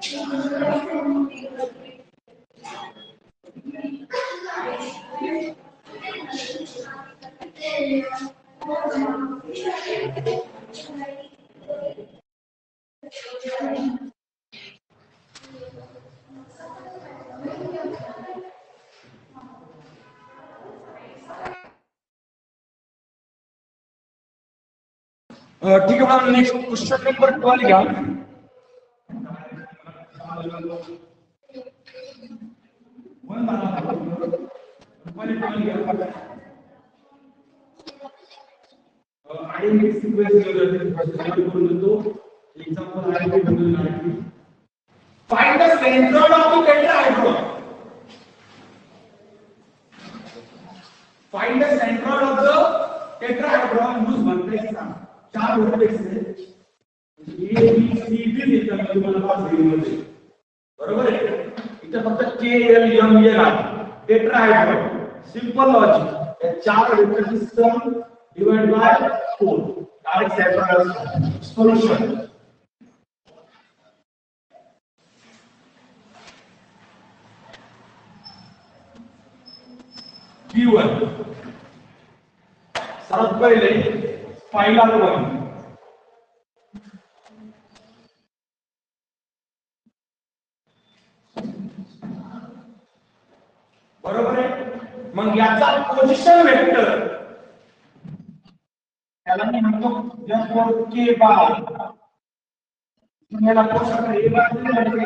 ठीक आहे, next question number 12 घ्या. Find the centroid of the tetrahedron. Find the centroid of the tetrahedron. use vertex ना. 4 vertex आहेत. A B C D देतात तुम्हाला पाच मध्ये. बरोबर आहे? इथे फक्त K L M N आहे. टेट्राहेड्रॉन. Simple logic. या 4 वेक्टरची sum divide by 4. Direct centroid solution. Q1 सर्वात पहिले स्पायरल 1 बरोबर आहे. मग याचा पोझिशन वेक्टर त्याला मी म्हणतो के बार. याला पोझिशन ए बार दिली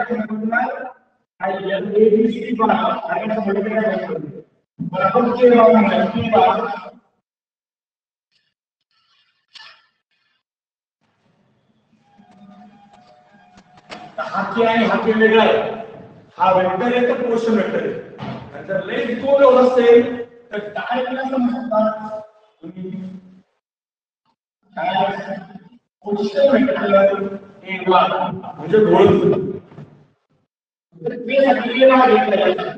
आणि ए बी सी बार आणि मल्टिप्लाय करतो. बराबर के बार के बार हा के आहे हा के वेगळा आहे. हा वेक्टर आहे तर पोझिशन वेक्टर आहे. जर लेंथ को एवढा असेल तर डायरेक्टली असं म्हणतात तुम्ही काय पोझिशन वेक्टर ए बार म्हणजे गोल. तर पे साठी ए बार घेतला.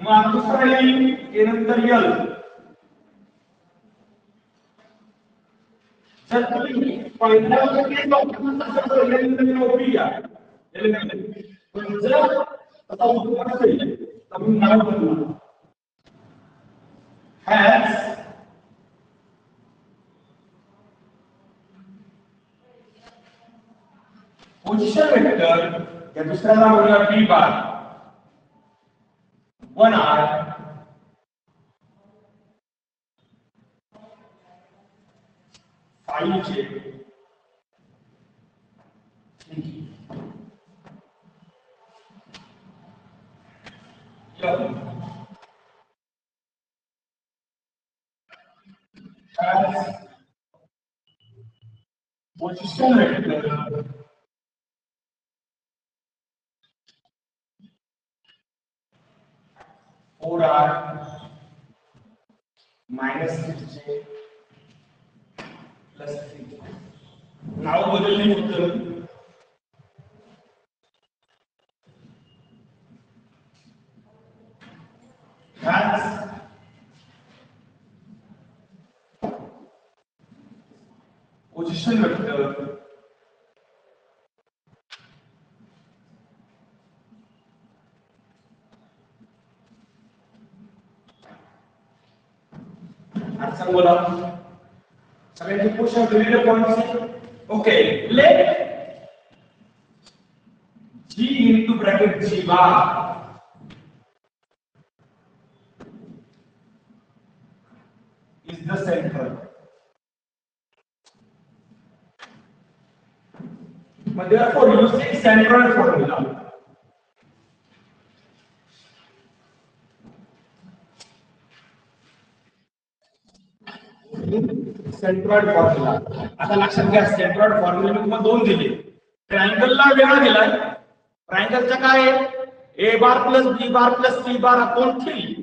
मग दुसरा येईल के नंतर यल. जर तुम्ही पहिला केस ऑप्शन एलिमेंट ओपी घ्या एलिमेंट. पण जर आता उत्तर असेल तर मी नाव बदलू हॅज पोझिशन वेक्टर. या दुसऱ्याला म्हणूया बी बार 1 आर 5 जे पोझिशन वेक्टर 4r -6j + 3. नाव बदलणे होतं. पोझिशन वेक्टर आता बोला सगळ्यांची पोझिशन दिलेले points. Okay, let G into bracket G bar is the central. But therefore using centroid formula, centroid formula. आता लक्षात घ्या सेंट्रॉइड फॉर्म्युला मी तुम्हाला दोन दिले. ट्रायंगलला वेगळा दिलाय. ट्रायंगलचा काय आहे a bar plus b bar plus c bar upon 3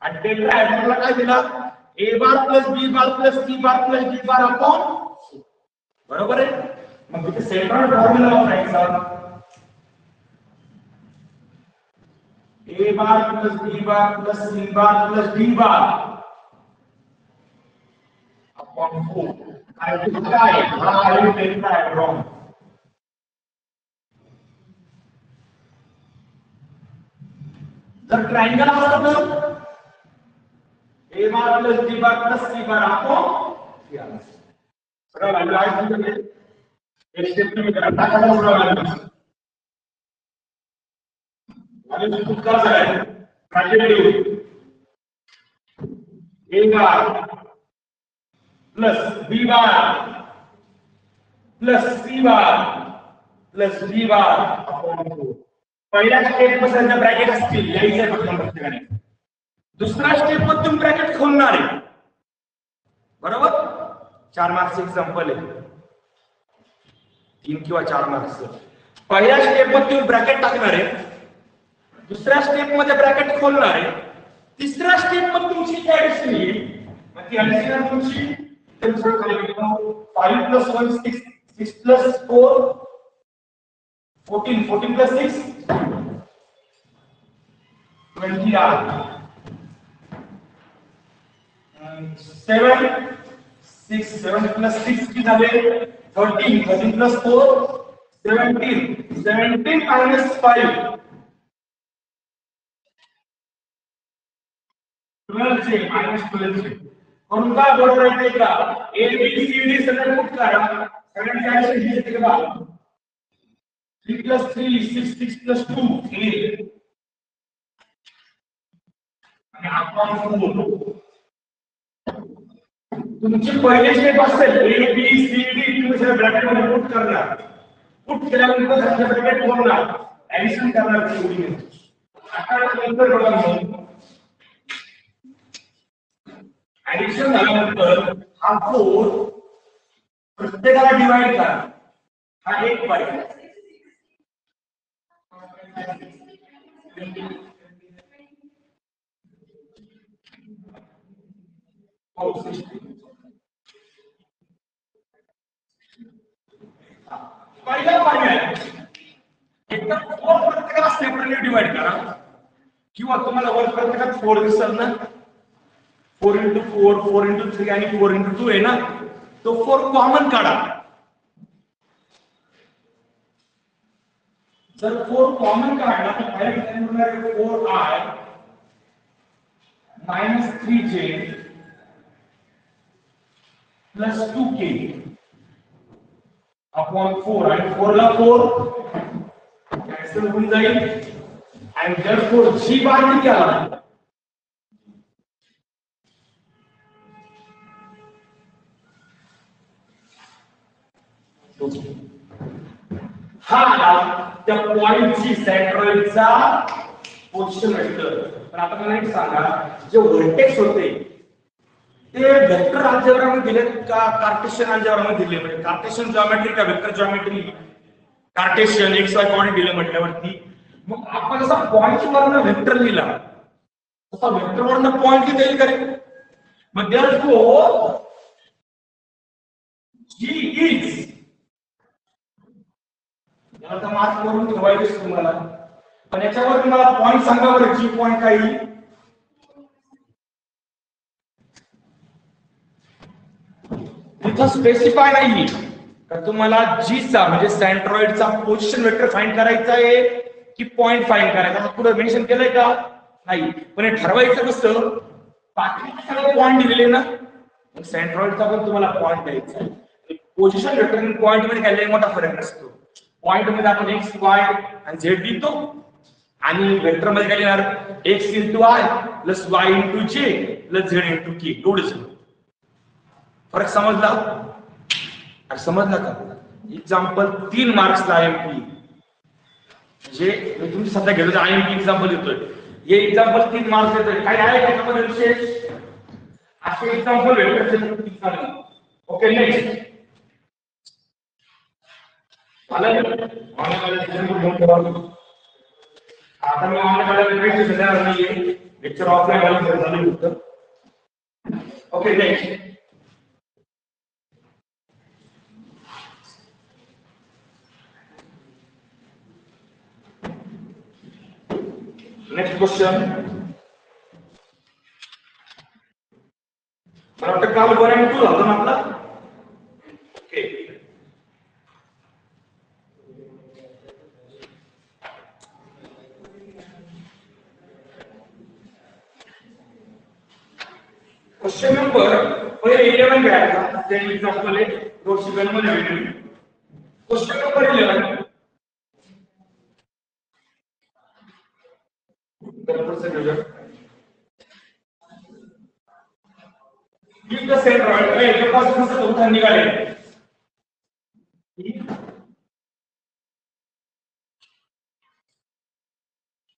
आणि टेट्राहेड्रॉनला काय दिला a bar plus b bar plus c bar plus d bar upon. बरोबर आहे. मग इथे सेंट्रॉइड फॉर्म्युला वापरायचा a bar plus b bar plus c bar plus d bar upon 4. काय हा आहे टेट्राहेड्रॉन. जर ट्रायंगल असतं तर a bar plus b bar plus c bar upon c आला सगळं व्हॅल्यू आहे तुमच्याकडे एक स्टेप तुम्ही टाकायला सगळं व्हॅल्यू आणि खूप का आहे ब्रॅकेट देऊ a bar plus b bar plus c bar plus d bar upon 4 पहिल्या स्टेप मध्ये ब्रॅकेट असतील यायचे फक्त प्रत्येकाने दुसरा स्टेप मध्ये तुम्ही ब्रॅकेट खोलणार आहे बरोबर 4 मार्क्स एक्झाम्पल आहे 3 किंवा 4 मार्क्स पहिल्या स्टेप मध्ये तुम्ही ब्रॅकेट टाकणार आहे दुसऱ्या स्टेप मध्ये ब्रॅकेट खोलणार आहे तिसऱ्या स्टेप मध्ये तुमची ऍडिशन येईल मग ती ऍडिशन तुमची 5 plus 1 6 6 plus 4 14 14 plus 6 20 are 7 6 7 plus 6 किती झाले 13 13 plus 4 17 17 minus 5 12 से minus 12 से कोणता बरोबर आहे का ए बी सी डी सगळं पुट करा सगळ्यांची ऍडिशन घेते का 3 plus 3 6 6 plus 2 8 आणि आपण तुमची पहिली स्टेप असेल ए बी सी डी तुम्ही सगळं ब्रॅकेट मध्ये पुट करणार पुट केल्यानंतर सगळं ब्रॅकेट खोलणार ऍडिशन करणार तेवढी आता नंतर बघा ऍडिशन झाल्यानंतर हा 4 प्रत्येकाला डिवाइड करा हा 1 पाहिजे पहिला पर्याय एकदा 4 प्रत्येकाला सेपरेटली डिवाइड करा किंवा तुम्हाला वर प्रत्येकात 4 दिसेल ना 4 into 4 4 into 3 आणि 4 into 2 आहे ना तो 4 कॉमन काढा जर 4 कॉमन काढला तर बाहेर काय होणार आहे 4i minus 3j plus 2k upon 4 आणि 4 ला 4 कॅन्सल होऊन जाईल आणि therefore g बार किती आला हा त्या पॉइंटची सेंट्रॉइडचा पोझिशन वेक्टर पण आता मला एक सांगा जे व्हर्टेक्स होते ते वेक्टर अल्जेब्रा मध्ये दिलेत का कार्टेशियन अल्जेब्रा मध्ये दिले म्हणजे कार्टेशियन जिओमेट्री का vector geometry Cartesian x Y coordinate दिले म्हटल्यावरती मग आपण जसा पॉइंट वरनं वेक्टर लिहिला तसा वेक्टर वरनं पॉइंट लिहिता येईल का मग therefore G is याला मार्क करून ठेवायचं तुम्हाला पण याच्यावर तुम्हाला पॉइंट सांगा बरं जी पॉइंट काय येईल तिथं स्पेसिफाय नाही तर तुम्हाला जी चा म्हणजे सेंट्रॉइडचा पोझिशन वेक्टर फाइंड करायचा आहे की पॉइंट फाइंड करायचा असं पुढे मेन्शन केलंय का नाही पण हे ठरवायचं कसं बाकीचे सगळे पॉइंट दिलेले ना सेंट्रॉइडचा पण तुम्हाला पॉइंट द्यायचा आहे पोझिशन वेक्टर आणि पॉइंट मध्ये काय लय मोठा फरक नसतो पॉइंट मध्ये आपण एक्स वाय आणि झेड लिहितो आणि वेक्टर मध्ये काय लिहिणार x into I plus y into जे प्लस झेड इंटू के एवढंच फरक समजला अरे समजला का एक्झाम्पल 3 मार्क्सला आयएमपी म्हणजे मी तुमची सध्या घेतो आयएमपी एक्झाम्पल देतोय हे एक्झाम्पल 3 मार्क्स देतोय काय आहे त्याच्यामध्ये विशेष असे एक्झाम्पल वेक्टरचे ओके नेक्स्ट आता मी ऑनलाईन देणार नाहीये लेक्चर ऑफलाईन वाले चालू होतं ओके नेक्स्ट क्वेश्चन मला वाटतं काल 1 आणि 2 झालं ना आपला ओके क्वेश्चन नंबर पहिले 11 घ्यायचा ते एक्झाम्पल आहे रोशी गणमध्ये भेटेल. Question number 11 Give the centroid याच्यापासून असं उत्तर निघाले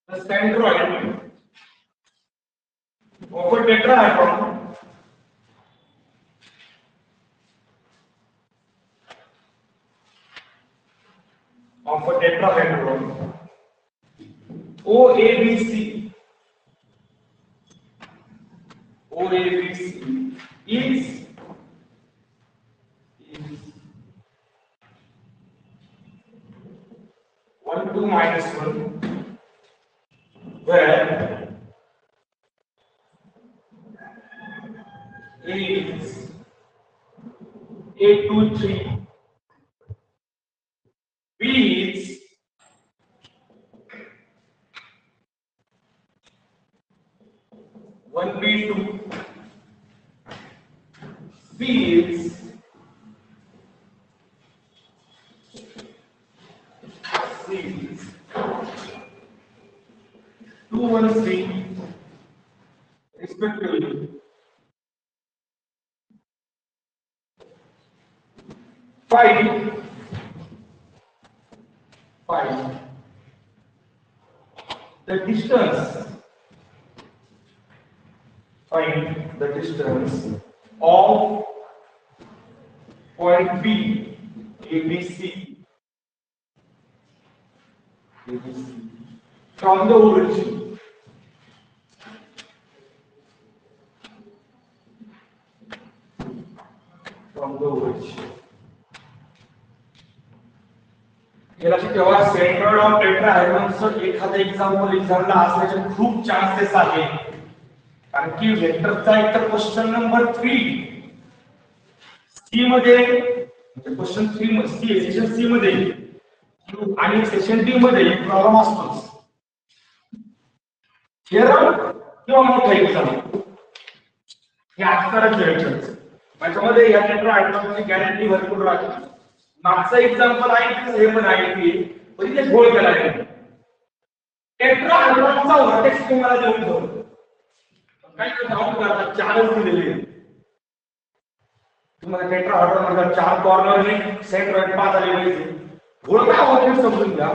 the centroid of a tetrahedron OABC is 1 2 minus 1 where A is 8 2 3 B is 1 B 2 C is 2 1 3 respectively. Find the distance. Find the distance of point B, ABC, from the origin. हे लक्षात ठेवा centroid of टेट्राहेड्रॉनचं एखादं example एक्झामला असण्याचे खूप chances आहे कारण की वेक्टरचा एक तर क्वेश्चन नंबर 3 सी मध्ये म्हणजे क्वेश्चन 3 सी सेशन सी मध्ये आणि सेशन डी मध्ये प्रॉब्लेम असतोच थिअरम किंवा मोठा एक्झाम हे आजकालच वेळेच त्याच्यामध्ये या टेट्राहेड्रॉनची गॅरंटी भरपूर राहते मागचं एक्झाम्पल आहे की हे पण आहे की पण इथे गोल केला आहे टेट्राहेड्रॉनचा व्हर्टेक्स तुम्हाला देऊन ठेवतो काय डाऊट करतात चारच दिलेले तुम्हाला टेट्राहेड्रॉन मध्ये 4 कॉर्नर ने सेंट्रॉइड 5 आले पाहिजे गोल काय होते समजून घ्या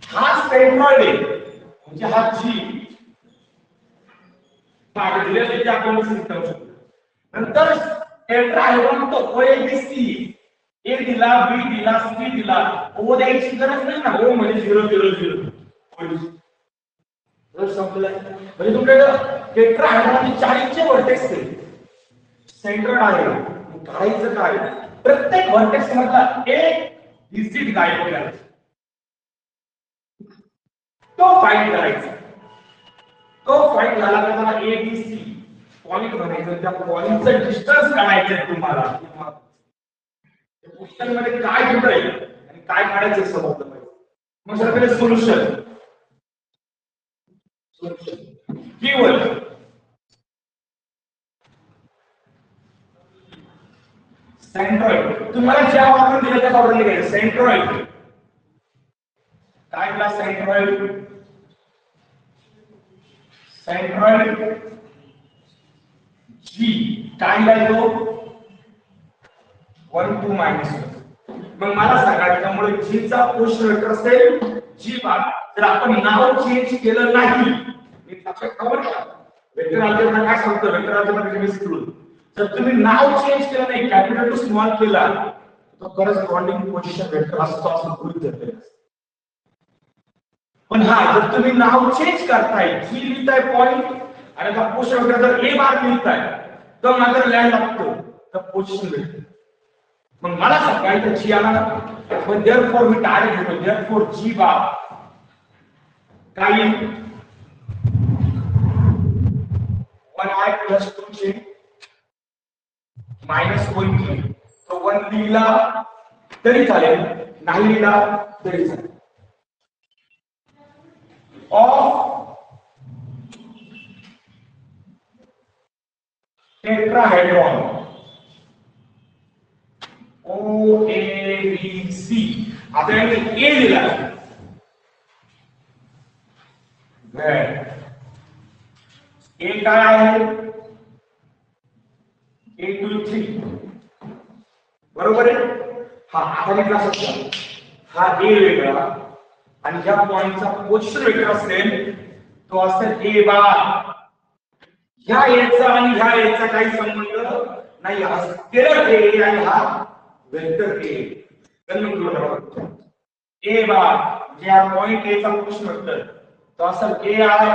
हा सेंट्रॉइड आहे म्हणजे हा जी पाठ दिलेले जे आपण सिस्टम नंतर टेट्राहेड्रॉन तो ओएबीसी ए दिला बी दिला सी दिला ओ द्यायची गरज नाही ना ओ म्हणजे 0 0 0 जर संपलं म्हणजे तुमच्याकडे टेट्राहेड्रॉनचे 40 चे व्हर्टेक्स आहेत सेंट्रॉइड आहे काढायचं काय प्रत्येक व्हर्टेक्स मधला एक डिजिट गायब करायचा तो फाइंड करायचा तो फाइंड झाला तर त्याला ए बी सी पॉइंट म्हणायचं त्या पॉइंटचं डिस्टन्स काढायचं आहे तुम्हाला क्वेश्चन मध्ये काय दिलंय आणि काय काढायचं समजलं पाहिजे मग सगळे सोल्युशन कीवर्ड सेंट्रॉइड तुम्हाला ज्या वापरून दिलं त्या वापरून लिहायचं सेंट्रॉइड काय दिला सेंट्रॉइड जी काय दिला तो 1 2 मायनस मग मला सांगा त्यामुळे जी चा क्वेश्चन वेक्टर असेल जी भाग जर आपण नाव चेंज केलं नाही मी लक्षात ठेवा वेक्टर अल्जेब्रा काय सांगतो वेक्टर अल्जेब्रा बेसिक रूल जर तुम्ही नाव चेंज केलं नाही कॅपिटल टू स्मॉल केला तर करस्पॉन्डिंग पोझिशन वेक्टर असतो असं गृहीत धरलेलं पण हा जर तुम्ही नाव चेंज करताय जी लिहिताय पॉइंट आणि आता पोझिशन वेक्टर जर ए बार लिहिताय तर मात्र लँड लागतो तर पोझिशन वेक्टर मग मला सांगायचं जी आला पण देअरफॉर मी डायरेक्ट घेतो देअरफॉर जी बार काय 1i प्लस 2j मायनस 1 तो 1 लिहिला तरी चालेल नाही लिहिला तरी चालेल of tetrahedron O A B C आता यांनी ए दिला ए काय आहे 8 2 3 बरोबर आहे हा आता मी क्लास हा ए वेगळा आणि ज्या पॉइंटचा पोझिशन वेक्टर असेल तो असेल ए बार ह्या एचा आणि ह्या एचा काही संबंध नाही हा स्केलर ए आणि हा वेक्टर ए कन्व्हर्ट करू ए बार ज्या पॉइंट ए चा पोझिशन वेक्टर तो असेल a i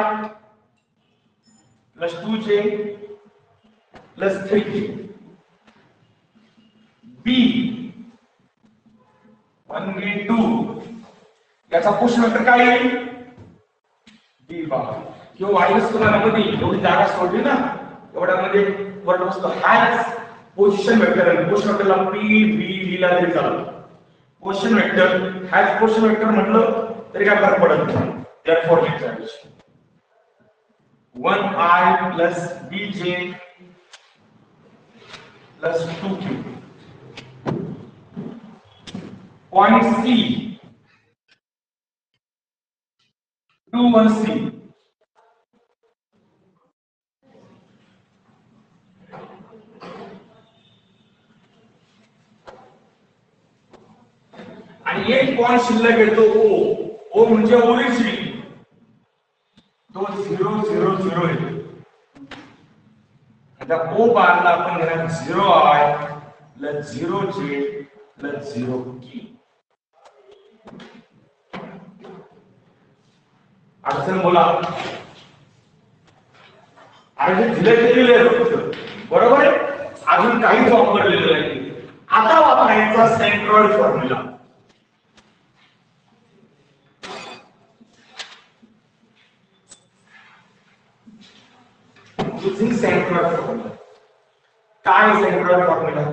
plus 2j plus 3j b 1v2 याचा पोझिशन वेक्टर काय येईल बी बार किंवा वायस तुम्हाला मध्ये एवढी जागा सोडली ना एवढ्यामध्ये वर बसतो हाच पोझिशन वेक्टर आहे पोझिशन वेक्टरला पी व्ही लिहिला तरी चालेल पोझिशन वेक्टर हाच पोझिशन वेक्टर म्हटलं तरी काय फरक पडत नाही therefore it is 1i plus bj plus 2q point c 21c आणि एक पॉइंट शिल्लक येतो ओ म्हणजे ओरिजिन तो 0 0 0 आहे आता ओ बारला आपण घेणार 0i plus 0j plus 0k अडचण बोला आणि दिले केलेले आहे बरोबर आहे अजून काहीच वापरलेलं नाही आता वापरायचा centroid formula using centroid formula काय centroid formula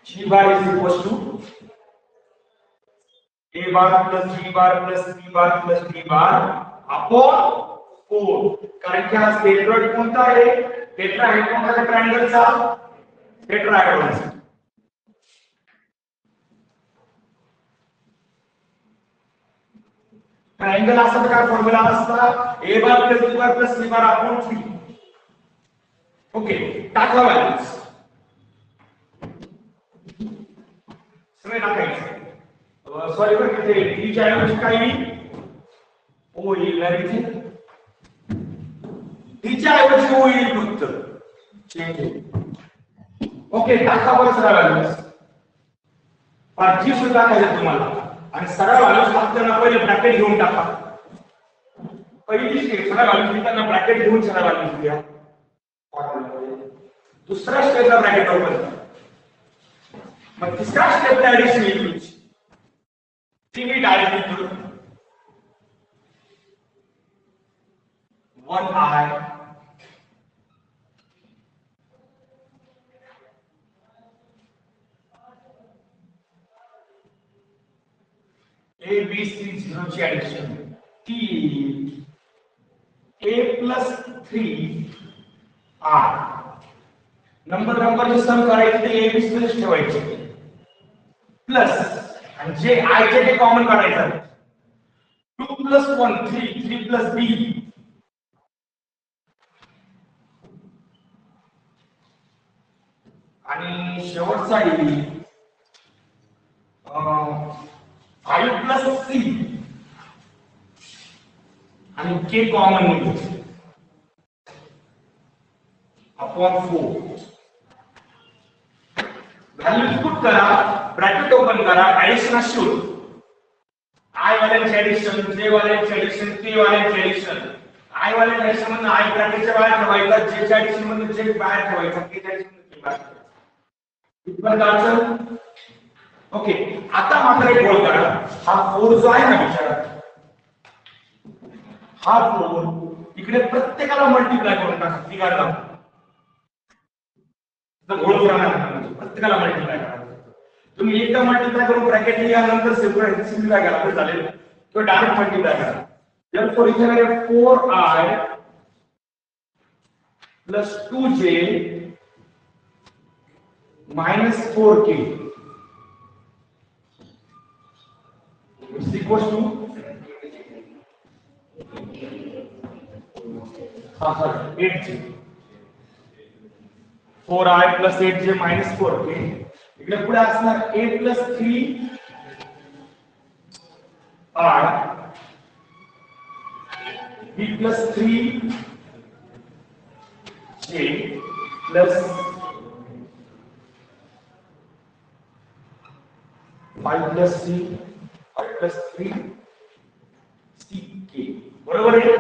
g bar is equals to a bar plus b bar plus c bar plus d bar upon 4 कारण की हा centroid कोणता आहे टेट्राहेड्रॉन का ट्रायंगलचा टेट्राहेड्रॉनचा ट्रायंगल असा काय फॉर्म्युला असता a bar plus b bar plus c bar upon 3 okay टाका व्हॅल्यूज सगळे टाकायचे सॉरी बरं इथे d च्या ऐवजी काय येईल o येईल ना इथे d च्या ऐवजी o येईल फक्त चेंज ओके टाका बरं सगळ्या व्हॅल्यूज पार्टी सुद्धा टाकायचे तुम्हाला आणि सरळ व्हॅल्यूज टाकताना पहिले ब्रॅकेट घेऊन टाका पहिली स्टेप सरळ व्हॅल्यूज लिहिताना ब्रॅकेट घेऊन सरळ व्हॅल्यूज लिहा दुसरा स्टेपला ब्रॅकेट ओपन करा मग तिसरा स्टेपला ऍडिशन लिहायची ती मी डायरेक्ट लिहितो 1i A B C 0 ची addition T A plus 3 R नंबरचे सम करायचे ते A B C ठेवायचे प्लस आणि जे I चे ते कॉमन काढायचं 2 plus 1 3 3 plus B आणि शेवटचा येईल 5 plus c आणि k कॉमन निघतो अपॉन 4 व्हॅल्यूज पुट करा ब्रॅकेट ओपन करा ऍडिशन अशी i वाल्यांची ऍडिशन j वाल्यांची ऍडिशन k वाल्यांची ऍडिशन i वाल्यांची ऍडिशन म्हणजे i ब्रॅकेटच्या बाहेर ठेवायचा j च्या ऍडिशन म्हणजे j बाहेर ठेवायचा k च्या ऍडिशन म्हणजे k बाहेर ठेवायचा इथपर्यंत कळलं ओके आता मात्र एक गोल करा हा 4 जो आहे ना विचारात हा 4 इकडे प्रत्येकाला मल्टिप्लाय करून टाका तिघांना तर गोल करणार प्रत्येकाला मल्टिप्लाय करा तुम्ही एकदा मल्टिप्लाय करून ब्रॅकेट लिहा नंतर सेपरेट सिम्प्लिफाय करा तर चालेल तो डायरेक्ट मल्टिप्लाय करा therefore इथे 4i plus 2j minus 4k is equals to sorry 8j 4i plus 8j minus 4k इकडे पुढे असणार a plus 3i b plus 3j plus 5 plus 3 5 plus 3 ck बरोबर आहे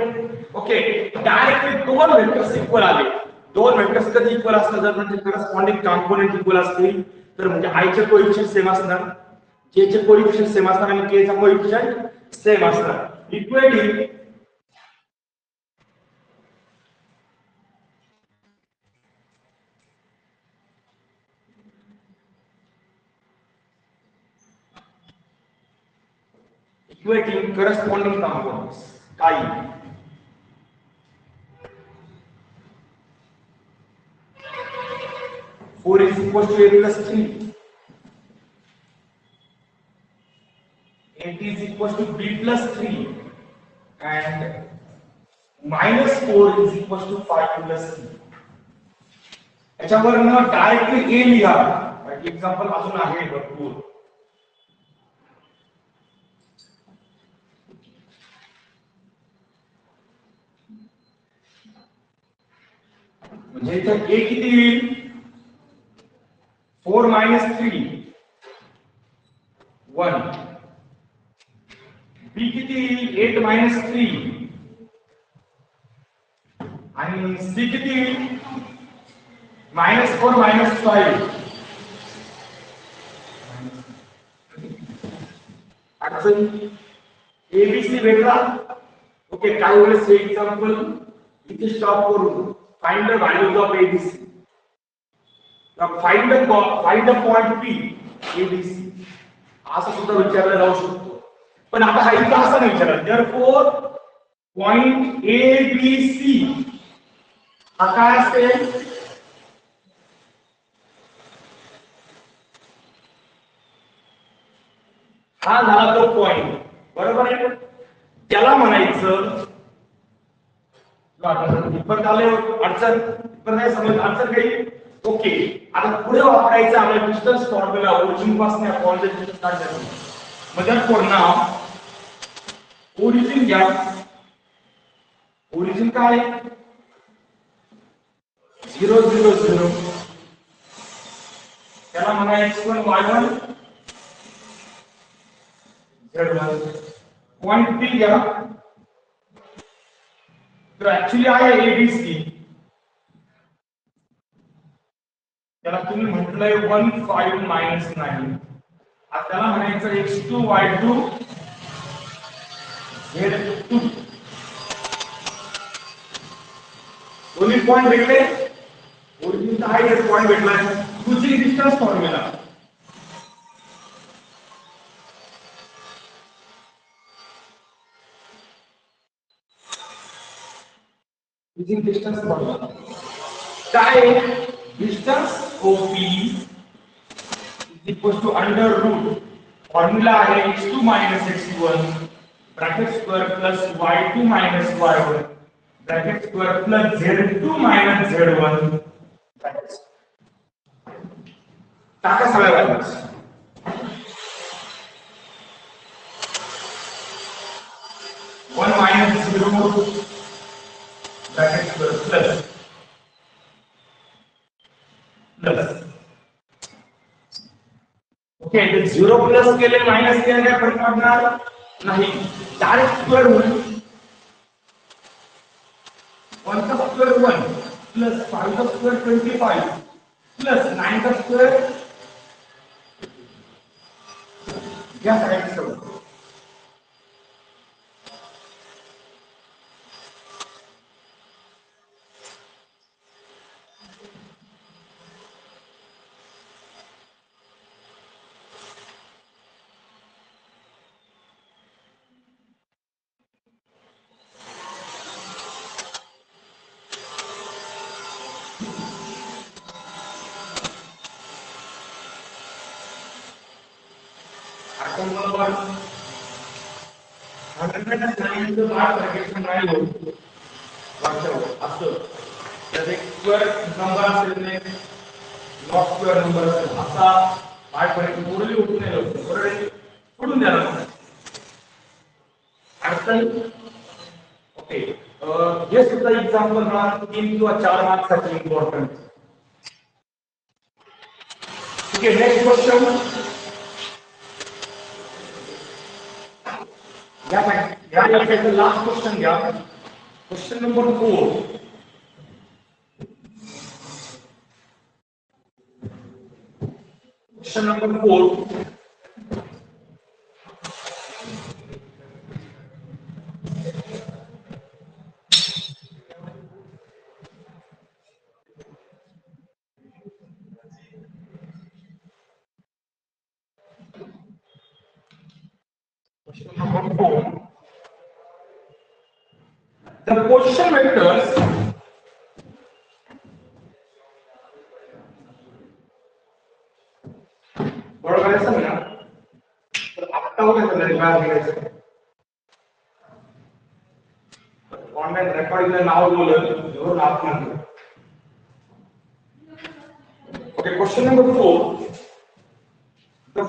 ओके डायरेक्टली दोन वेक्टर्स इक्वल आले दोन वेक्टर्स कधी इक्वल असतात जर म्हणजे करस्पॉन्डिंग कंपोनेंट इक्वल असतील तर म्हणजे i चे कोएफिशिएंट सेम असणार j चे कोएफिशिएंट सेम असणार आणि k चा कोएफिशिएंट सेम असणार equating corresponding components chi 4 is equal to a plus 3 8 is equal to b plus 3 and minus 4 is equal to 5 plus 3 याच्यावर ना डायरेक्टली a लिहा एक्झाम्पल अजून आहे भरपूर म्हणजे इथे a किती येईल 4 minus 3 1 b किती येईल 8 minus 3 आणि c किती येईल -4 minus 5 अडचण abc भेटला ओके काही वेळेस हे एक्झाम्पल इथे स्टॉप करून find the values of abc now find the point p abc असं सुद्धा विचारलं जाऊ शकतो पण आता हा इथं असं नाही विचारलं therefore point abc हा काय असेल हा झाला तो पॉइंट बरोबर आहे त्याला म्हणायचं परत आले अडचण पण नाही समज अडचण काही ओके आता पुढे वापरायचं आपल्या डिस्टन्स फॉर्म्युला ओरिजिन पासून आपण डिस्टन्स काढायचं म्हणजे पुन्हा ओरिजिन घ्या ओरिजिन काय 0 0 0 त्याला म्हणा x1 y1 z1 point p घ्या तो ऍक्च्युअली आहे एबीसी त्याला तुम्ही म्हटलंय 1 5 -9 आता त्याला म्हणायचं x2 y2 z2 दोन्ही पॉइंट भेटले ओरिजिन आहे हे पॉइंट भेटलाय दुसरी distance formula using distance formula काय distance OP is equal to under root formula आहे x2 minus x1 bracket square plus y2 minus y1 bracket square plus z2 minus z1 टाका सगळ्या values 1 minus 0 bracket square plus okay ते 0 plus केले minus केले काय फरक पडणार नाही डायरेक्ट स्क्वेअर होईल 1 का स्क्वेअर 1 प्लस 5 का स्क्वेअर 25 प्लस 9 का स्क्वेअर या साइड से आता मला हंड्रेड नाईनचं बार प्रॅक्टिस नाही होत लक्षात असं त्यात एक स्क्वेअर नंबर असेल नाही नॉट स्क्वेअर नंबर असेल असा बारपर्यंत मोडली होत नाही लवकर बरोबर सोडून द्यायला अडचण ओके हे सुद्धा एक्झाम्पल मला 3 किंवा 4 मार्क्ससाठी इम्पॉर्टंट ठीक आहे नेक्स्ट क्वेश्चन या लास्ट क्वेश्चन घ्या question number 4 Question number 4. Question number 4. The position vectors बरोबर आहे समजा तर आता काय झालं काय करायचं ऑनलाइन रेकॉर्डिंगला नाव बोलत एवढं नाव म्हणतो okay question number 4 the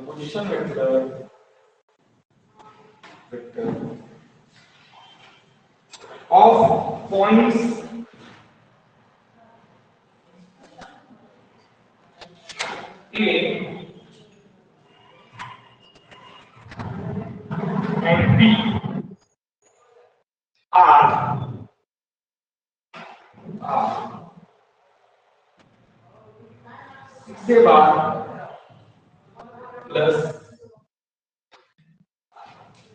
position vector of points A and B are say bar plus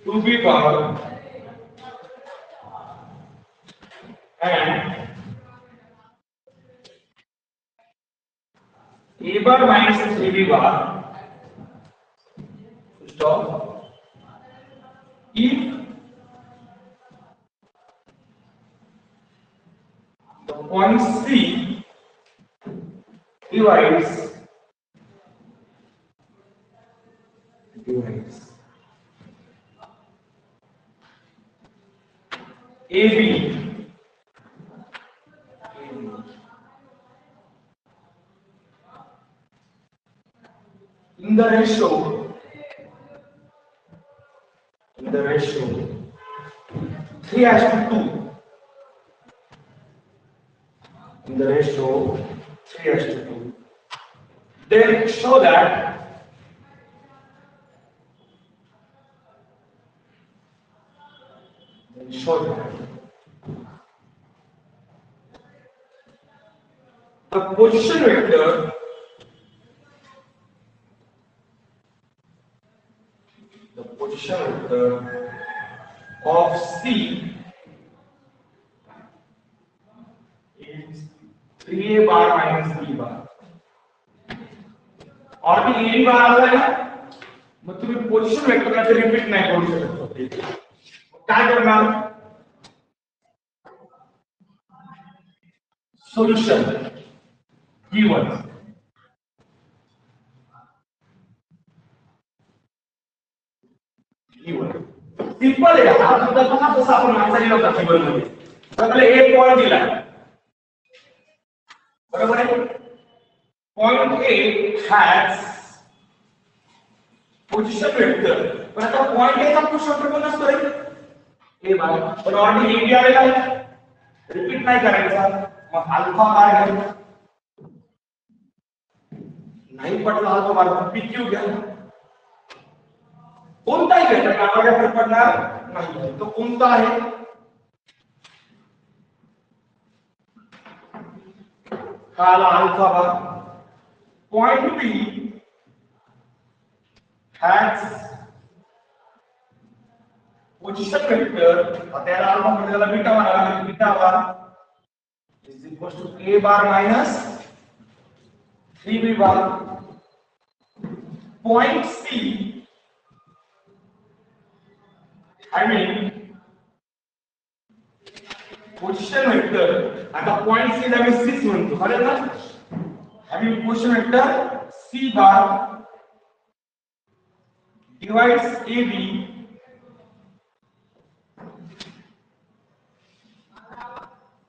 2b bar and a bar minus 3b bar stop if the point C divides AB in the ratio 3:2 in the ratio 3:2 then show that the position vector of C is 3a bar minus b bar और भी a बार आता है ना मग तुम्ही position वेक्टरला ते repeat नाही करू शकत काय करणार सोल्यूशन गिवन सिंपल आहे हा सुद्धा कसा तसा आपण माणसाने नव्हता टेबल मध्ये आपल्याला एक पॉइंट दिला बरोबर आहे point A has position vector पण आता पॉइंट ए चा पोझिशन वेक्टर कोण असतो रे ए बार पण ऑलरेडी ए बी आलेला आहे रिपीट नाही करायचा मग अल्फा बार घ्या नाही पडला अल्फा बार पी क्यू घ्या कोणताही घटक आपल्याला फरक पडणार नाही तो कोणता आहे काला alpha bar point B has position vector त्याला अल्फा मध्ये त्याला बीटा म्हणाला beta bar is equal to a bar minus 3b bar point C having position vector आता point C ला मी 6 म्हणतो बरोबर ना आणि position vector C bar divides AB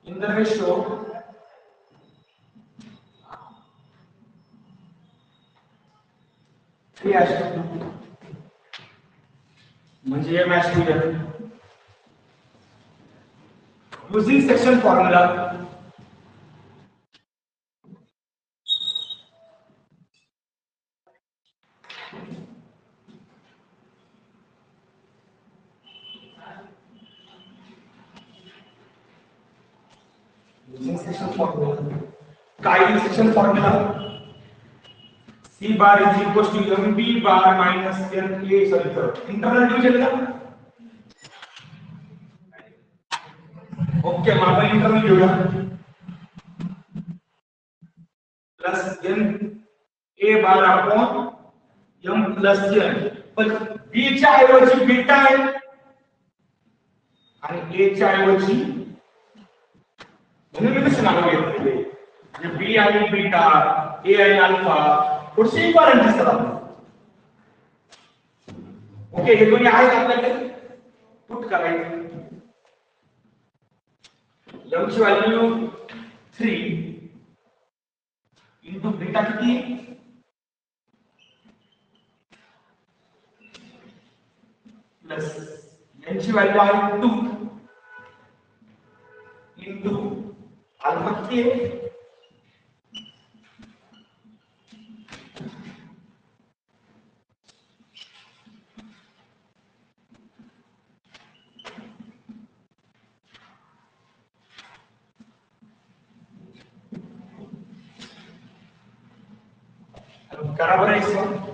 in the ratio म्हणजे हे मॅच होईल using section formula. Using section formula. काय section formula? C bar is equals to MB bar minus NA. sorry internal division का? ओके मग आपण internal घेऊया plus N A bar upon M plus N पण B च्या ऐवजी beta आहे आणि ए च्या ऐवजी म्हणून मी कसं नाव घेतले म्हणजे बी आणि बीटा ए आणि अल्फा थोडेसे इक्वलंट दिसतात ओके हे दोन्ही आहेत आपल्याकडे पुट करायचे m ची व्हॅल्यू 3 इंटू बीटा किती प्लस n ची व्हॅल्यू आहे 2 इंटू अल्फा किती करा बरं इसमें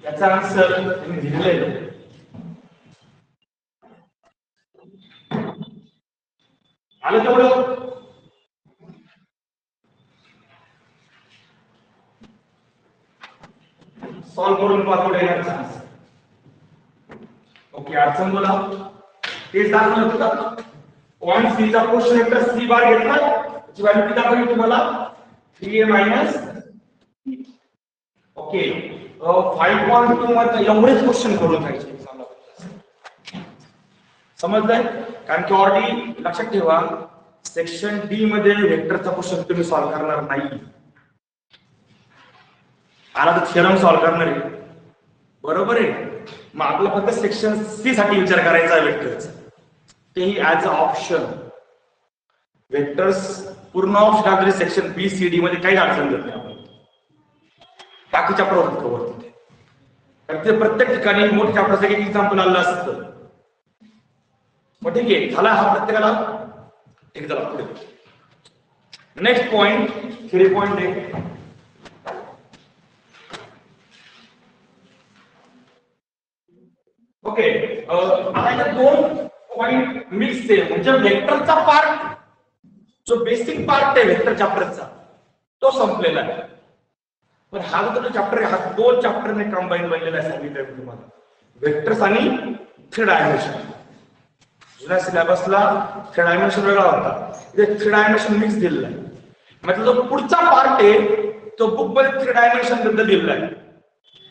याचा आन्सर तुम्ही दिलेला आहे आलं तेवढं सॉल्व करून पाठवले याचा आन्सर ओके अडचण बोला तेच दाखवलं होतं पॉइंट सी चा क्वेश्चन वेक्टर सी बार घेतला त्याची व्हॅल्यू किती दाखवली तुम्हाला 3a ओके 5.2 मध्ये एवढेच क्वेश्चन करून जायचे एक्झामला समजलंय कारण की ऑलरेडी लक्षात ठेवा सेक्शन डी मध्ये वेक्टरचा क्वेश्चन तुम्ही सॉल्व करणार नाही आला तर थेरम सॉल्व करणार आहे बरोबर आहे मग आपल्याला फक्त सेक्शन सी साठी विचार करायचा आहे वेक्टरचा तेही ऍज अ ऑप्शन वेक्टर्स पूर्ण ऑप्शन आले सेक्शन बी सी डी मध्ये काही अडचण येत नाही बाकीच्या प्रवृत्ती कव्हर होते कारण ते प्रत्येक ठिकाणी मोठ्या चॅप्टरचं एक एक्झाम्पल आलं असतं मग ठीक आहे झाला हा प्रत्येकाला ठीक झाला पुढे नेक्स्ट पॉइंट 3.8 ओके आता दोन पॉइंट मिक्स आहे म्हणजे वेक्टरचा पार्ट जो बेसिक पार्ट आहे वेक्टर चॅप्टरचा तो संपलेला आहे पण हा जो चॅप्टर आहे हा दोन चॅप्टरने कंबाईन बनलेला आहे सांगितलं तुम्हाला वेक्टर्स आणि 3 डायमेन्शन जुन्या सिलेबसला 3 डायमेन्शन वेगळा होता इथे 3 डायमेन्शन मिक्स दिलेला आहे मतलब जो पुढचा पार्ट आहे तो बुक मध्ये 3 डायमेन्शन बद्दल दिलेला आहे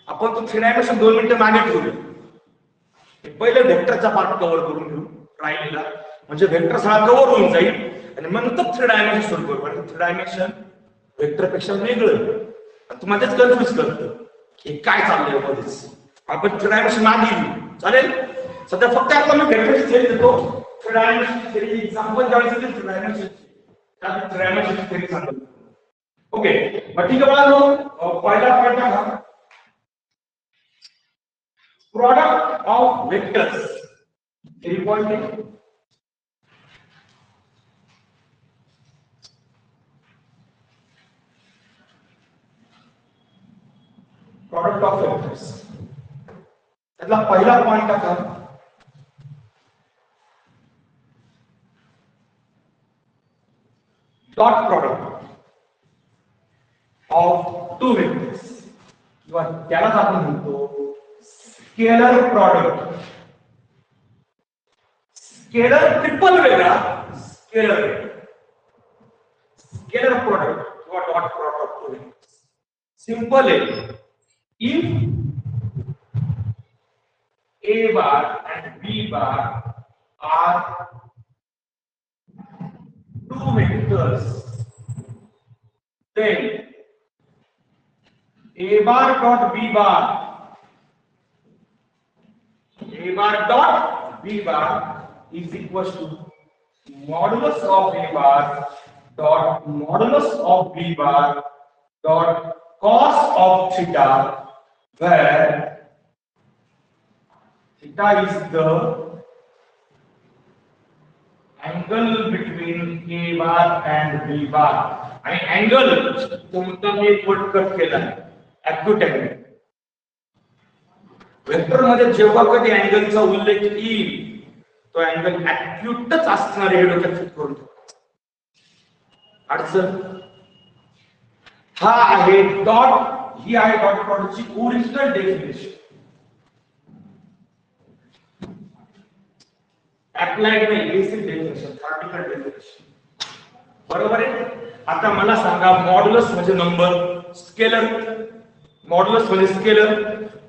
आपण तो 3 डायमेन्शन 2 मिनिटं मागे ठेवूया पहिले वेक्टरचा पार्ट कव्हर करून घेऊ राहिलेला म्हणजे वेक्टर सगळा कव्हर होऊन जाईल आणि मग नंतर 3 डायमेन्शन सुरू करू कारण 3 डायमेन्शन वेक्टर पेक्षा वेगळं तुम्हाला तेच कन्फ्युज करतं की काय चाललंय मध्येच आपण 3 डायमेन्शन मागे घेऊ चालेल सध्या फक्त आपण व्हेक्टरची थेरी देतो. थ्री डायमेन्शनल थेरी एक्झाम्पल द्यायचं ते थ्री डायमेन्शनल त्यात थ्री डायमेन्शनल थेरी सांगतो. ओके मग ठीक आहे बाळांनो, पहिला पॉइंट आहे product of vectors. 3 point product of vectors. त्यातला पहिला पॉइंट आहे dot product of two vectors किंवा त्यालाच आपण म्हणतो स्केलर प्रोडक्ट. स्केलर ट्रिपल वेगळा, स्केलर स्केलर प्रोडक्ट किंवा dot product of two vectors. Simple आहे. If A bar and B bar are two vectors, then A bar dot B bar, A bar dot B bar is equals to modulus of A bar dot modulus of B bar dot cos of theta, where theta is the angle between A bar and B bar. आणि angle कोणता मी एक word cut केला आहे, acute angle. Vector मध्ये जेव्हा कधी अँगलचा उल्लेख येईल तो अँगल acute असणार हे डोक्यात फिट करून ठेवा. अडचण हा आहे डॉट, ही आहे डॉट प्रॉडक्टची ओरिजिनल डेफिनेशन. अप्लाइड नाही, बेसिक डेफिनेशन, थ्योरेटिकल डेफिनेशन. बरोबर आहे. आता मला सांगा मॉड्युलस म्हणजे नंबर, स्केलर मॉड्युलस म्हणजे स्केलर.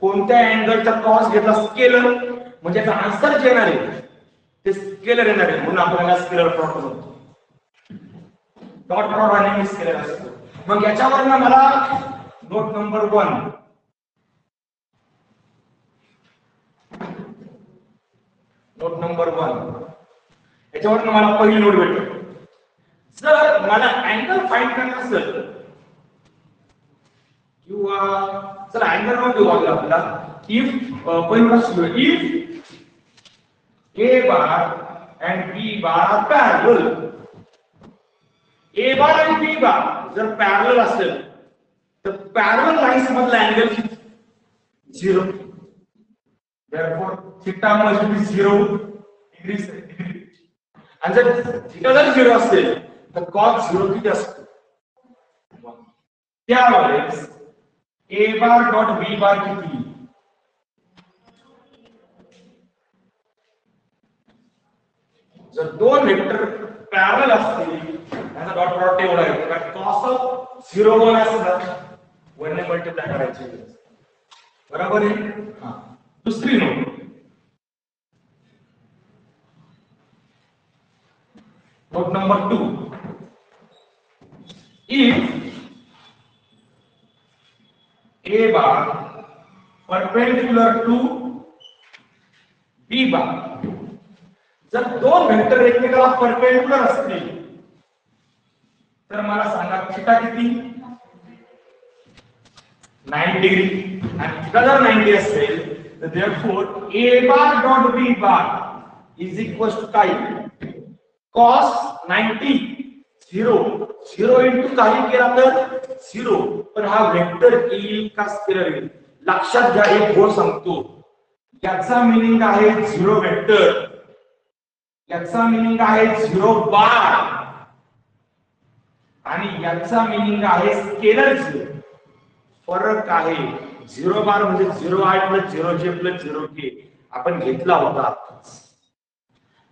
कोणत्या अँगलचा कॉस घेतला स्केलर म्हणजे त्याचा आन्सर जे येणार आहे ते स्केलर येणार आहे, म्हणून आपल्याला स्केलर प्रोडक्ट म्हणतो. डॉट प्रोडक्ट आणि स्केलर असतो. मग याच्यावरनं मला नोट नंबर 1 नोट नंबर 1 याच्यावरनं मला पहिली नोट भेटते. जर मला अँगल फाइंड करायचा असेल किंवा चला अँगल नोट घेऊ आपल्याला. इफ पहिली प्रश्न, if A bar and B bar are parallel, A bar आणि B bar जर पॅरलल असेल तर पॅरलल लाईन्स मधला angle 0. therefore theta must be 0 degrees. आणि जर थीटा जर 0 असेल तर cos 0 किती असतो. त्यावेळेस A bar dot B bar किती. जर दोन वेक्टर पॅरलल असतील त्याचा डॉट प्रॉडक्ट एवढा आहे कारण cos ऑफ 0 1 असतात 1 ने मल्टिप्लाय करायचे. बरोबर आहे. हां दुसरी note, note number 2, if A bar perpendicular to B bar, जर दोन वेक्टर एकमेकाला परपेंडिक्युलर असतील तर मला सांगा थीटा किती. 90 डिग्री. आणि थीटा जर 90 असेल तर therefore A bar dot B bar is equals to काय cos 90 0 0 into काही केला तर 0. पण हा वेक्टर येईल का स्केलर येईल. लक्षात घ्या एक गोष्ट सांगतो, याचा मीनिंग आहे 0 वेक्टर, याचा मीनिंग आहे 0 बार आणि याचा मीनिंग आहे स्केलर 0. फरक आहे. 0 बार म्हणजे 0i + 0j + 0k आपण घेतला होता.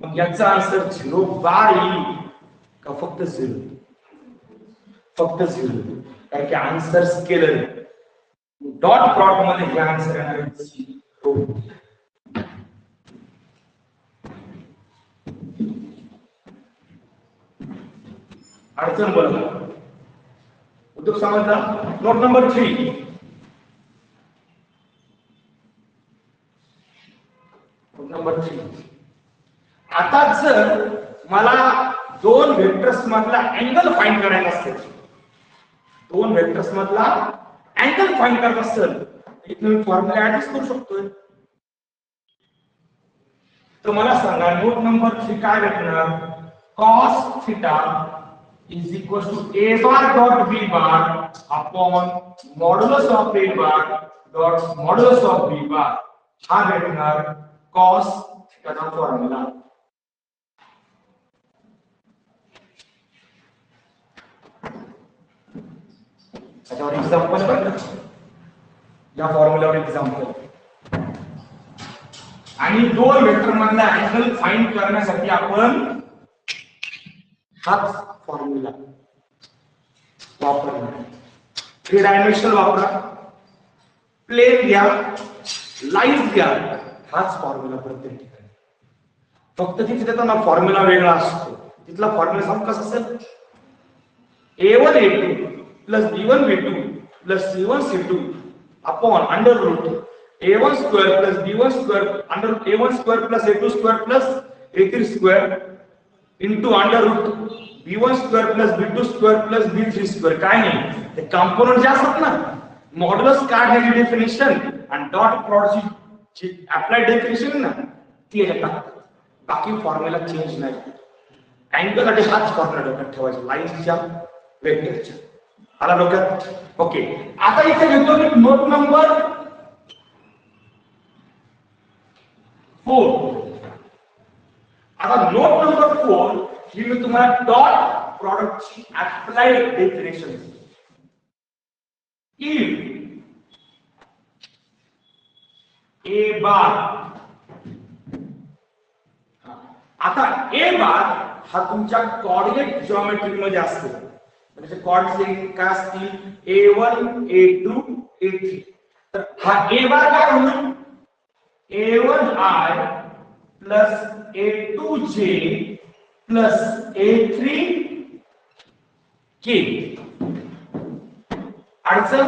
मग याचा आन्सर 0 बार येईल का फक्त 0. फक्त 0 कारण की आन्सर स्केलर आहे. डॉट प्रॉडक्ट मध्ये हे आन्सर येणार आहे 0. अडचण बोला उद्योग समजला. नोट नंबर 3, नोट नंबर आता जर मला दोन व्हेक्टर्स मधला अँगल फाइंड करायचा असेल, दोन व्हेक्टर्स मधला अँगल फाइंड करायचा असेल, इथे मी फॉर्म्युला ऍडजस्ट करू शकतोय. तर मला सांगा नोट नंबर 3 काय भेटणार? cos theta is equal to a bar dot b bar upon modulus of a bar dot modulus of b bar. हा भेटणार cos थीटा चा फॉर्म्युला. त्याच्यावर एक्झाम्पल बघा, या फॉर्म्युलावर एक्झाम्पल. आणि दोन वेक्टर मधला अँगल फाइंड करण्यासाठी आपण हाच फॉर्म्युला वापरणार. 3 डायमेन्शनल वापरा, प्लेन घ्या, लाईन्स घ्या, हाच फॉर्म्युला प्रत्येक ठिकाणी. फक्त तिथे देताना फॉर्म्युला वेगळा असतो. तिथला फॉर्म्युला सांग कसा असेल? a1 a2 plus b1 b2 plus c1 c2 upon under root a1 square plus b1 square under a1 square plus a2 square plus a3 square into under root b1 square plus b2 square plus b3 square. काय नाही, ते component जे असतात ना, modulus काढण्याची definition आणि dot प्रॉडक्टची जी applied definition ना, ती याच्यात टाकतात. बाकी फॉर्म्युला चेंज नाही. अँगल साठी हाच फॉर्म्युला डोक्यात ठेवायचा, लाईन्सच्या वेक्टरच्या. आला डोक्यात? ओके. आता इथे घेतो मी नोट नंबर 4. आता नोट नंबर 4 ही मी तुम्हाला डॉट प्रॉडक्टची अप्लाइड डेफिनेशन. इफ ए बार, आता ए बार हा तुमच्या कोऑर्डिनेट जिओमेट्री मध्ये असतो. म्हणजे कोऑर्डिनेट काय असतील? a1 a2 a3. तर हा ए बार काय होईल? a1i plus a2j plus a3k. अडचण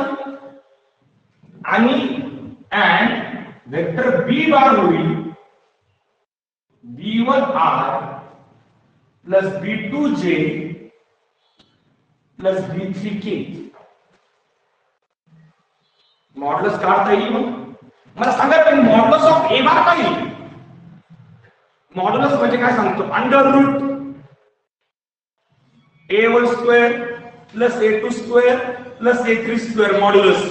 आणि वेक्टर b बार होईल b1i plus b2j plus b3k. Modulus काढता येईल मग? मला सांगा पण मॉड्युलस ऑफ ए बार काय येईल? मॉड्युलस म्हणजे काय सांगतो? Under root a1 square plus a2 square plus a3 square modulus.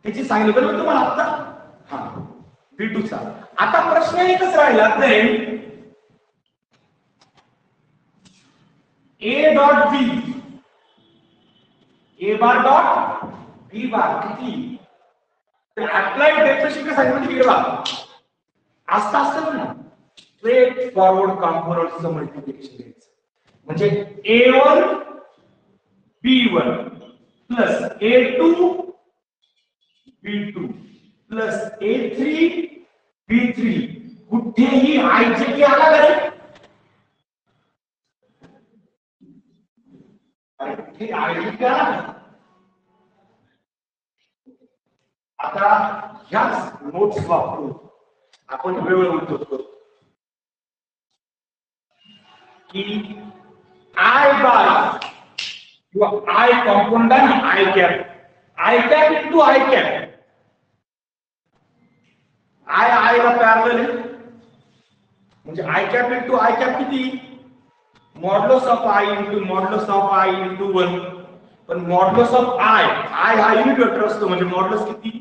त्याची सांगितलं बरोबर तुम्हाला आता. हा b2 चा. आता प्रश्न एकच राहिला ते a dot b, a bar dot b बार किती? अप्लाइड डेफिनेशन काय सांगितलं तिकडे बघा. असं असतं ना, स्ट्रेट फॉरवर्ड कंपोनंट्सचं मल्टिप्लिकेशन घ्यायचं. म्हणजे a1 b1 plus a2 b2 plus a3 b3. कुठेही i जे आला का रे? अरे i जे आला. आता ह्याच नोट्स वापरून आपण वेळ उलटत करतो की आय बार किंवा आय कॉम्पोनंट आहे ना, i cap into i cap. I ला पॅरलल आहे म्हणजे i cap into i cap किती? Modulus of i into modulus of i into 1. पण मॉड्युलस ऑफ आय हा युनिट वेक्टर असतो म्हणजे मॉड्युलस किती?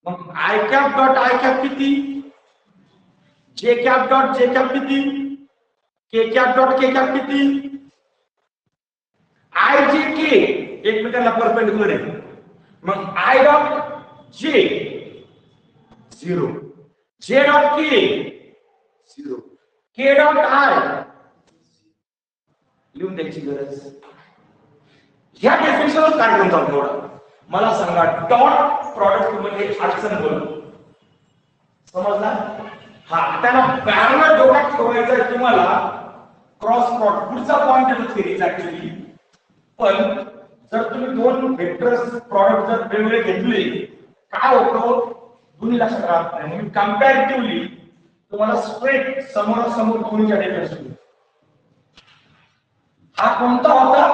मग i cap dot i cap किती? J cap dot j cap किती? K cap dot k cap किती? आय जे के एकमेकांना परपेंडिक्युलर आहे. मग I dot J 0, J dot K 0, K dot I लिहून द्यायची गरज. ह्या डेफिनेशनवर काय करून चालतो थोडा मला सांगा. डॉट प्रॉडक्ट मध्ये अडचण बोल समजला? हा त्याला पॅरलल डॉट ठेवायचा आहे तुम्हाला. क्रॉस प्रॉडक्ट पुढचा पॉइंट आहे थिअरीचा ऍक्च्युअली. पण जर तुम्ही दोन वेक्टर्स प्रॉडक्ट जर वेगवेगळे घेतले काय होतं दोन्ही लक्षात राहत नाही. म्हणून कंपॅरेटिव्हली तुम्हाला स्ट्रेट समोरासमोर दोन्हीच्या डायरेक्शन. हा कोणता होता?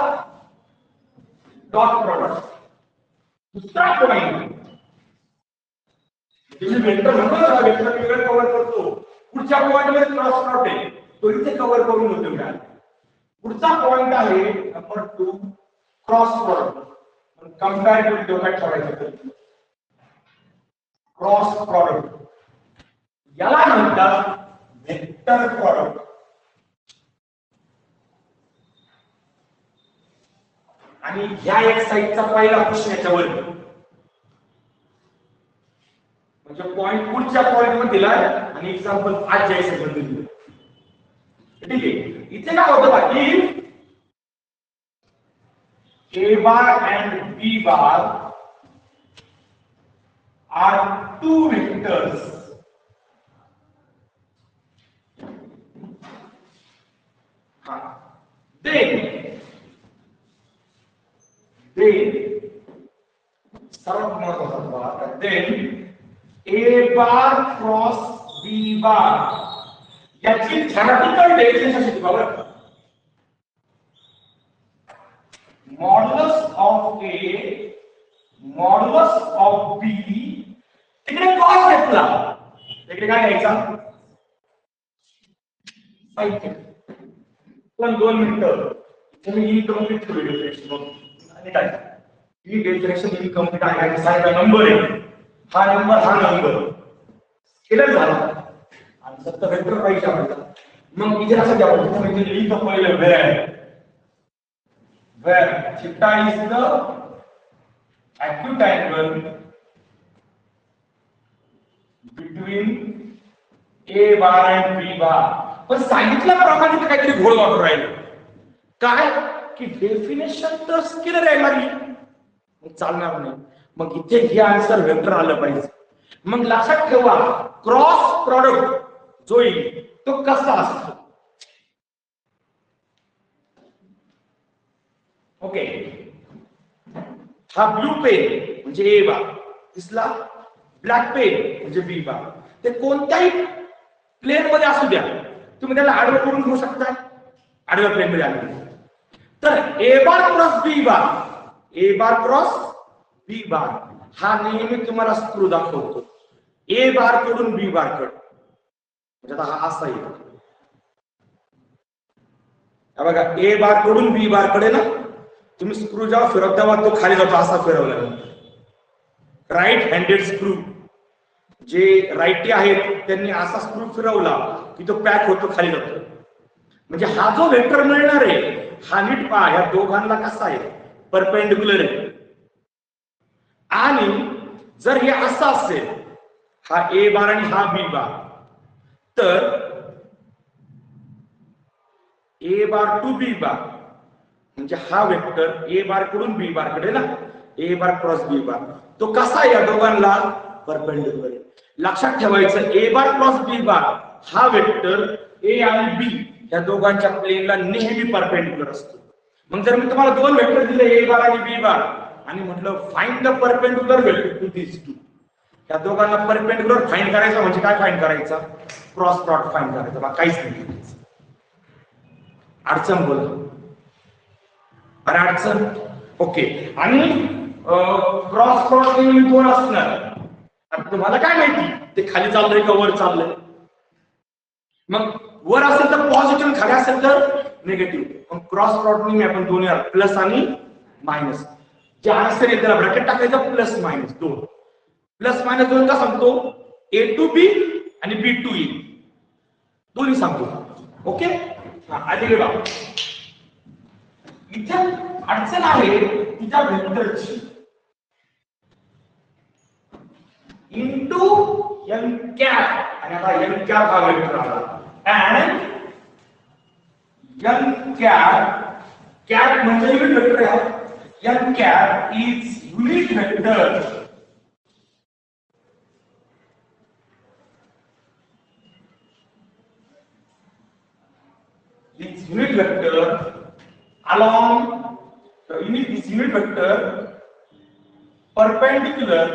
Dot product. दुसरा पॉइंट तुम्ही वेक्टर म्हणतो ना, वेक्टर वेगळं कव्हर करतो. पुढच्या पॉइंट मध्ये क्रॉस प्रॉडक्ट आहे, तो इथे कव्हर करून होतो काय. पुढचा पॉइंट आहे नंबर 2 क्रॉस प्रॉडक्ट. कंपॅरेटिव्ह डोक्यात ठेवायचं. क्रॉस प्रॉडक्ट याला म्हणतात वेक्टर प्रॉडक्ट. आणि ह्या एक साईडचा पहिला प्रश्न याच्यावर, म्हणजे पॉइंट पुढच्या पॉइंट मध्ये दिलाय आणि एक्झाम्पल आज ज्या संबंध दिलं. ठीक आहे. इथे काय होतं बाकी A bar and B bar are two vectors. Then सर्वात महत्त्वाचा बात, then A bar cross B bar याची थेरॅटिकल डेफिनेशन शिकवा बरं. Modulus of A modulus of B तिकडे कॉस घेतला, तिकडे काय घ्यायचा? साहित्य. पण 2 मिनिटं तुम्ही ही कंप्लीट करू शकता. आणि काय ही डेफिनेशन ही कंप्लीट आहे. साहेब नंबर आहे, हा नंबर केलं झाला आणि सत्तर वेक्टर पाहिजे आपल्याला. मग इथे असं द्यावं म्हणजे लिहितो पहिलं where theta is the acute angle between A bar and B bar. पण सांगितल्याप्रमाणे तर काहीतरी घोळ वाटून राहिलं. काय की डेफिनेशन तर स्केलर आहे लागली, मग चालणार नाही. मग इथे हे आन्सर वेक्टर आलं पाहिजे. मग लक्षात ठेवा क्रॉस प्रॉडक्ट जो येईल तो कसा असतो. ओके, हा ब्लू पेन म्हणजे ए बार दिसला, ब्लॅक पेन म्हणजे बी बार. ते कोणत्याही प्लेन मध्ये असू द्या, तुम्ही त्याला आडवं करून घेऊ शकता. आडव्या प्लेन मध्ये आले तर ए बार क्रॉस बी बार, ए बार क्रॉस बी बार हा नेहमी तुम्हाला स्क्रू दाखवतो ए बार कडून बी बार कडे. म्हणजे आता हा असा येतो बघा, ए बार कडून बी बार कडे ना तुम्ही स्क्रू जेव्हा फिरवता तेव्हा तो खाली जातो, असा फिरवला. राईट हँडेड स्क्रू जे राईटी आहेत त्यांनी असा स्क्रू फिरवला की तो पॅक होतो, खाली जातो. म्हणजे हा जो वेक्टर मिळणार आहे हा नीट पहा, या दोघांना कसा आहे परपेंडिक्युलर आहे. आणि जर हे असं असेल हा ए बार आणि हा बी बार, तर ए बार टू बी बार म्हणजे हा वेक्टर ए बार कडून बी बार कडे ना, ए बार क्रॉस बी बार तो कसा या दोघांना परपेंडिक्युलर. लक्षात ठेवायचं ए बार क्रॉस बी बार हा वेक्टर ए आणि बी या दोघांच्या प्लेनला नेहमी परपेंडिक्युलर असतो. मग जर मी तुम्हाला 2 वेक्टर दिले ए बार आणि बी बार आणि म्हटलं find the perpendicular vector to this two, या दोघांना परपेंडिक्युलर फाइंड करायचं म्हणजे काय फाइंड करायचा? क्रॉस प्रॉडक्ट फाइंड करायचा. बा काहीच नाही अडचण. बोला अरे अडचण. ओके, आणि क्रॉस प्रॉडक्ट नेहमी 2 असणार. आता तुम्हाला काय माहिती ते खाली चाललंय का वर चाललंय? मग वर असेल तर पॉझिटिव्ह, खाली असेल तर निगेटिव्ह. मग क्रॉस प्रॉडक्ट नेहमी आपण दोन्ही प्लस आणि मायनस, जे आन्सर येईल त्याला ब्रॅकेट टाकायचं प्लस मायनस 2. प्लस मायनस 2 का सांगतो? ए टू बी आणि बी टू ए दोन्ही सांगतो. ओके, आधी बघा इथे अडचण आहे तिच्या वेक्टरची. इंटू एन कॅप, आणि आता एन कॅप हा वेक्टर आला and n cap म्हणजे युनिट वेक्टर आहे. n cap is unit vector along this unit vector perpendicular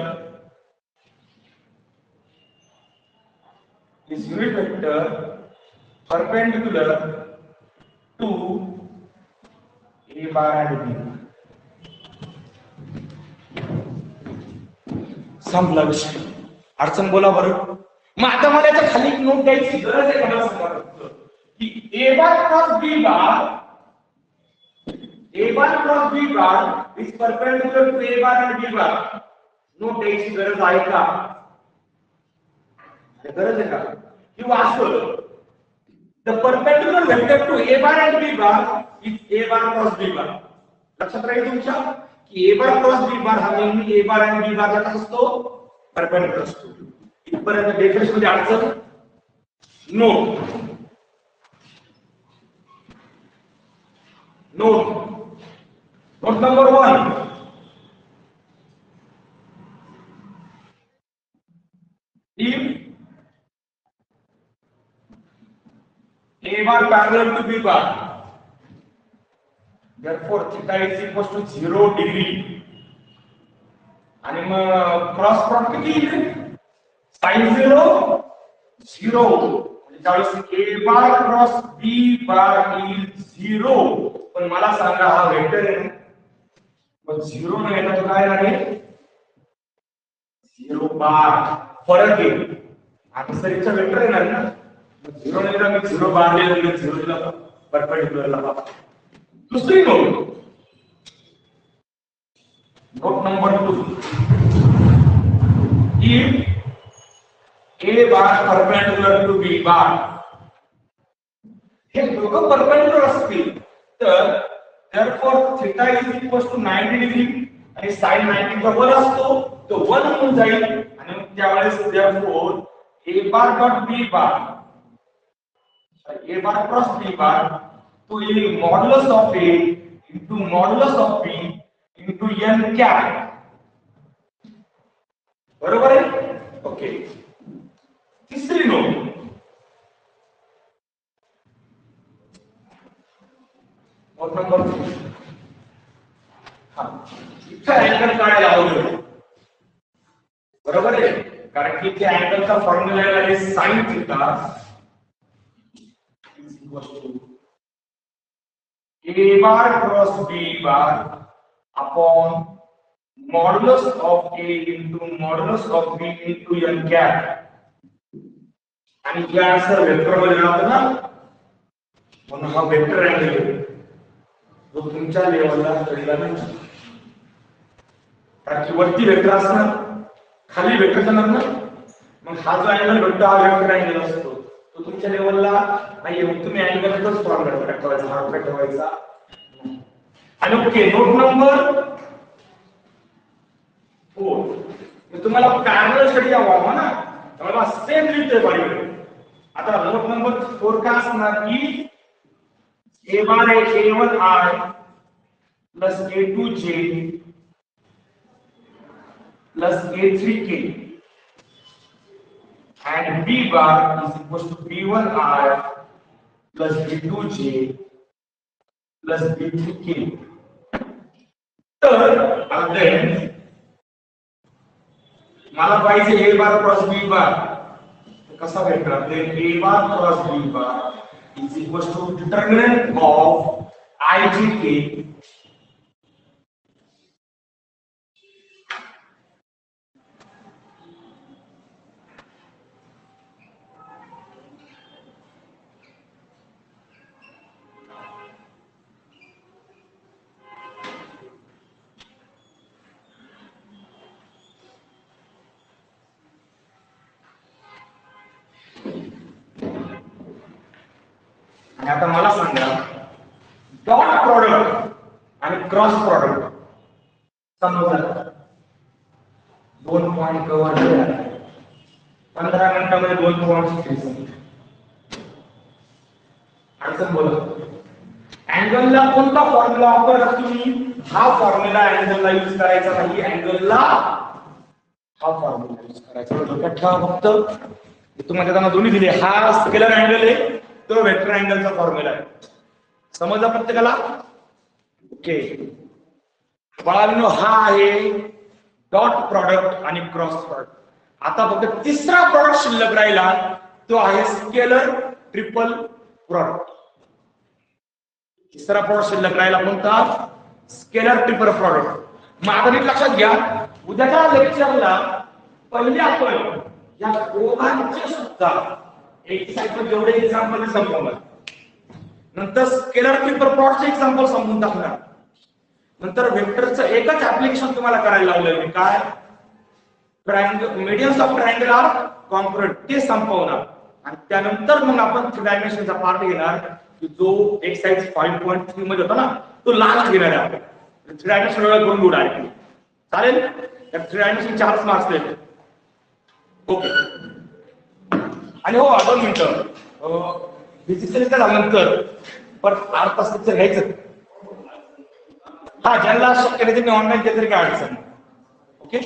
is unit vector perpendicular to A bar and B. संपला विषय. अडचण बोला बरं. मग आता मला याच्या खाली एक नोट द्यायची गरज आहे का मला सांगा की A bar cross B bar is perpendicular to A bar and B bar. Note द्यायची गरज आहे का? गरज आहे का? किंवा असं the perpendicular vector to A bar and B bar is A bar cross B bar. लक्षात राहील तुमच्या की A bar cross B bar हा नेहमी A bar and B bar ला कसा असतो? परपेंडिक्युलर असतो. इथपर्यंत डेफिनेशन मध्ये अडचण note number 1. If A bar parallel to B bar, therefore theta is equals to 0 degree. आणि मग क्रॉस प्रॉडक्ट किती येईल? sin 0 0. म्हणजे ज्यावेळेस A bar cross B bar येईल 0. पण मला सांगा हा वेक्टर आहे मग 0 नाही येणार तर काय लागेल? 0 बार फरक आहे. आन्सरचा वेक्टर येणार ना. 0 नाही तर मी 0 बार लिहिलं 0 ला परपेंडिक्युलर ला. दुसरी note number 2. if A bar perpendicular to B bar हे दोघं परपेंडिक्युलर असतील तर therefore theta is equals to 90 degree आणि sin 90 चा 1 असतो तो 1 होऊन जाईल आणि त्यावेळेस therefore A bar dot B bar A bar cross B bar तो येईल modulus of A into modulus of B into n cap. बरोबर आहे? ओके. तिसरी नोट नंबर 2. इथं अँगल काढायला हवं बरोबर आहे कारण की त्या अँगलचा फॉर्म्युला आहे sin theta is equals to A bar cross B bar upon modulus of A into modulus of B into n cap. आणि या आन्सर वेक्टर मध्ये राहतो ना म्हणून हा वेक्टर अँगल आहे जो तुमच्या लेवलला कळला नाही. कारण की वरती वेक्टर असणार खाली वेक्टर असणार ना मग हा जो अँगल भेटतो हा वेक्टर अँगल असतो तो तुमच्या लेवलला नाही. मग तुम्ही अँगलच फॉर्म ठेवायचा हा वेक्टर ठेवायचा. आणि ओके नोट नंबर 4. मी तुम्हाला पॅरलल स्टडी हवा ना त्यामुळे सेम लिहितोय पाहिजे. आता नोट नंबर 4 का असणार की A bar आहे A1I plus A2J plus A3K and B bar is equals to B1I plus B2J plus B3K. तर again मला पाहिजे A bar cross B bar कसा वेक्टर आपले A bar cross B bar is equals to determinant of IJK आणि आता मला सांगा dot product आणि क्रॉस प्रॉडक्ट समजलं 2 पॉइंट कव्हर केले 15 मिनिटांमध्ये 2 पॉइंट अडचण बोला. अँगलला कोणता फॉर्म्युला वापरला तुम्ही? हा फॉर्म्युला अँगलला यूज करायचा नाही. अँगलला हा फॉर्म्युला यूज करायचा. लक्षात ठेवा फक्त तुम्हाला त्यांना दोन्ही दिले. हा स्केलर अँगल आहे तो वेक्टर अँगलचा फॉर्म्युला आहे. समजला प्रत्येकाला? ओके बाळांनो हा आहे डॉट प्रॉडक्ट आणि क्रॉस प्रॉडक्ट. आता फक्त तिसरा प्रॉडक्ट शिल्लक राहिला तो आहे स्केलर ट्रिपल प्रॉडक्ट. तिसरा प्रॉडक्ट शिल्लक राहिला कोणता? Scalar triple product. मग आता नीट लक्षात घ्या, उद्याच्या लेक्चरला पहिले आपण या दोघांचे सुद्धा एक सायकल जेवढे एक्झाम्पल संपवणार, नंतर स्केलर ट्रिपल प्रॉडक्टचे एक्झाम्पल समजून टाकणार, नंतर वेक्टरचं एकच ऍप्लिकेशन तुम्हाला करायला लावलंय मी, काय? Triangle, medians of triangle are concurrent, ते संपवणार. आणि त्यानंतर मग आपण 3 डायमेन्शनचा पार्ट घेणार, की जो एक्सरसाइज 5.3 मध्ये होता ना, तो लास्ट घेणार आहे आपण. 3 डायमेन्शन वेळा करून घेऊ डायरेक्टली, चालेल? त्या 3 डायमेन्शन 4 मार्क्स देते. ओके. आणि हो 2 मिनिटं, फिजिक्स झाल्यानंतर परत अर्धा तास लेक्चर घ्यायचं. हा, ज्यांना शक्य नाही त्यांनी ऑनलाईन केलं तरी काय अडचण. ओके.